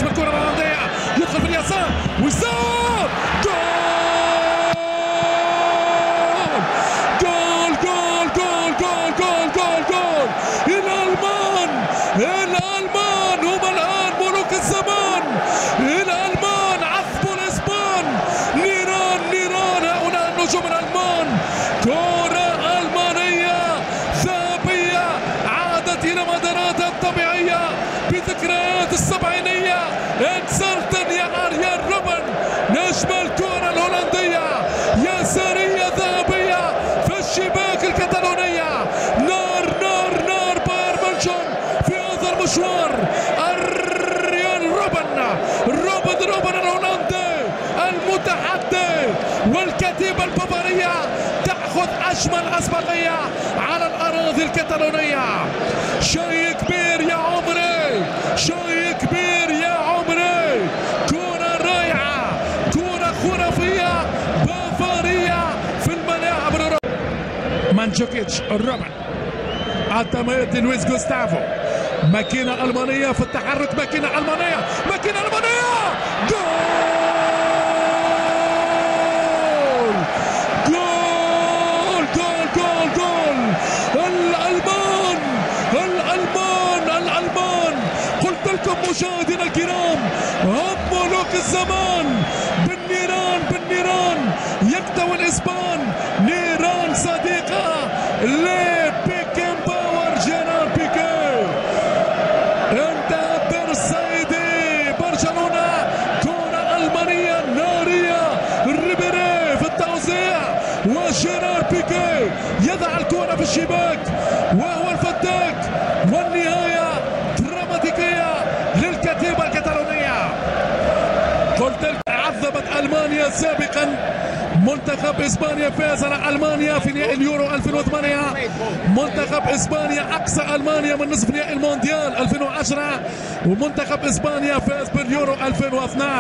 نجم الكرة الهولندية يدخل في اليسار ويسار جول جول جول جول جول جول جول جول. الألمان هم الآن ملوك الزمان. الألمان عذبوا الإسبان. نيران هؤلاء النجوم الألمان. كرة ألمانية ذهبية عادت إلى مداراتها الطبيعية بذكريات السبعينية. انسرتن يا أريان روبن نجم الكرة الهولندية. يسارية ذهبية في الشباك الكتالونية. نار بايرن ميونخ في هذا المشوار. أريان روبن الهولندي المتحدي والكتيبة البافارية تأخذ أجمل أسبقية على الأراضي الكتالونية. شيء كبير يا عمري، شيء كبير يا عمري. كرة رائعة، كرة خرافية بافارية في الملاعب الأوروبية. مانجوكيتش روبن التمرير لويس جوستافو. ماكينة ألمانية في التحرك، ماكينة ألمانية جول جول جول جول جول. الألمان قلت لكم مشاهدينا الكرام هم ملوك الزمان. بالنيران يكتوي الإسبان. نيران صديقة لبيكن باور جيرار بيكي. انتهى الدور السيدي برشلونة. كرة ألمانية نارية. ريبيري في التوزيع وجيرار بيكي يضع الكرة في الشباك وهو الفتاك. والنهاية دراماتيكية للكتيبة الكتالونية. قلت لك عذبت ألمانيا سابقا. منتخب إسبانيا فاز على ألمانيا في نهائي اليورو 2008. منتخب إسبانيا أقصى ألمانيا من نصف نهائي المونديال 2010. ومنتخب إسبانيا فاز باليورو 2012.